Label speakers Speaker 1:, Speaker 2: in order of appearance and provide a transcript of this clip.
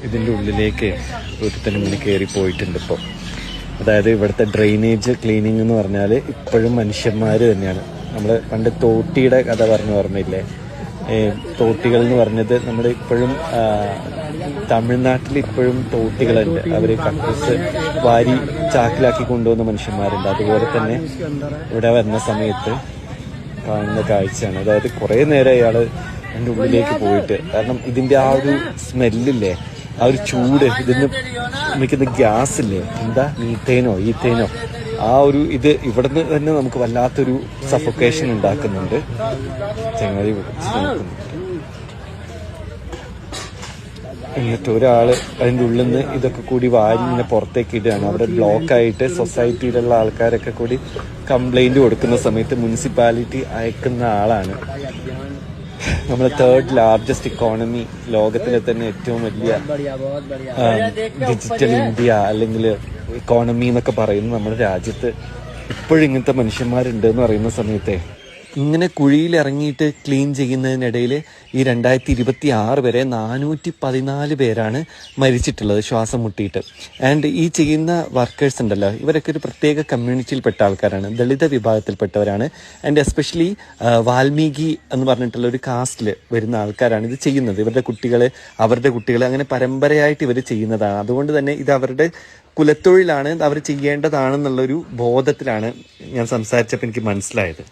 Speaker 1: ഇതിൻ്റെ ഉള്ളിലേക്ക് ഒരുത്തനും ഇങ്ങനെ കയറി പോയിട്ടുണ്ട് ഇപ്പോൾ. അതായത് ഇവിടുത്തെ ഡ്രെയിനേജ് ക്ലീനിങ് എന്ന് പറഞ്ഞാൽ ഇപ്പോഴും മനുഷ്യന്മാർ തന്നെയാണ്. നമ്മൾ പണ്ട് തോട്ടിയുടെ കഥ പറഞ്ഞ് ഓർമ്മയില്ലേ? തോട്ടികൾ എന്ന് പറഞ്ഞത് നമ്മുടെ ഇപ്പോഴും തമിഴ്നാട്ടിൽ ഇപ്പോഴും തോട്ടികളുണ്ട്. അവർ കക്കൂസ് വാരി ചാക്കിലാക്കി കൊണ്ടുപോകുന്ന മനുഷ്യന്മാരുണ്ട്. അതുപോലെ തന്നെ ഇവിടെ വരുന്ന സമയത്ത് കാണുന്ന കാഴ്ചയാണ്. അതായത് കുറേ നേരം അയാൾ അതിൻ്റെ ഉള്ളിലേക്ക് പോയിട്ട്, കാരണം ഇതിൻ്റെ ആ ഒരു സ്മെല്ലില്ലേ, ആ ഒരു ചൂട്, ഇതിന് മിക്കുന്ന ഗ്യാസ് ഇല്ലേ, എന്താ ഈത്തേനോ ആ ഒരു ഇത് ഇവിടുന്ന് തന്നെ നമുക്ക് വല്ലാത്തൊരു സഫോക്കേഷൻ ഉണ്ടാക്കുന്നുണ്ട്. ചങ്ങാതി വിളിച്ച് നോക്കുന്നുണ്ട്. എന്നിട്ട് ഒരാൾ അതിൻ്റെ ഉള്ളിൽ നിന്ന് ഇതൊക്കെ കൂടി വാരി ഇങ്ങനെ പുറത്തേക്ക് ഇടുകയാണ്. അവിടെ ബ്ലോക്കായിട്ട് സൊസൈറ്റിയിലുള്ള ആൾക്കാരൊക്കെ കൂടി കംപ്ലൈൻറ്റ് കൊടുക്കുന്ന സമയത്ത് മുനിസിപ്പാലിറ്റി അയക്കുന്ന ആളാണ്. നമ്മൾ 3rd ലാർജസ്റ്റ് ഇക്കോണമി, ലോകത്തിലെ തന്നെ ഏറ്റവും വലിയ ഡിജിറ്റൽ ഇന്ത്യ അല്ലെങ്കിൽ ഇക്കോണമി എന്നൊക്കെ പറയുന്ന നമ്മുടെ രാജ്യത്ത് ഇപ്പോഴും ഇങ്ങനത്തെ മനുഷ്യന്മാരുണ്ട് എന്ന് പറയുന്ന സമയത്തെ ഇങ്ങനെ കുഴിയിൽ ഇറങ്ങിയിട്ട് ക്ലീൻ ചെയ്യുന്നതിനിടയിൽ ഈ 2026 വരെ 414 പേരാണ് മരിച്ചിട്ടുള്ളത് ശ്വാസം മുട്ടിയിട്ട്. ആൻഡ് ഈ ചെയ്യുന്ന വർക്കേഴ്സ് ഉണ്ടല്ലോ, ഇവരൊക്കെ ഒരു പ്രത്യേക കമ്മ്യൂണിറ്റിയിൽപ്പെട്ട ആൾക്കാരാണ്, ദളിത വിഭാഗത്തിൽപ്പെട്ടവരാണ്. ആൻഡ് എസ്പെഷ്യലി വാൽമീകി എന്ന് പറഞ്ഞിട്ടുള്ള ഒരു കാസ്റ്റിൽ വരുന്ന ആൾക്കാരാണ് ഇത് ചെയ്യുന്നത്. അവരുടെ കുട്ടികൾ അങ്ങനെ പരമ്പരയായിട്ട് ഇവർ ചെയ്യുന്നതാണ്. അതുകൊണ്ട് തന്നെ ഇത് അവരുടെ കുലത്തൊഴിലാണ്, അവർ ചെയ്യേണ്ടതാണെന്നുള്ളൊരു ബോധത്തിലാണ് ഞാൻ സംസാരിച്ചപ്പോൾ എനിക്ക് മനസ്സിലായത്.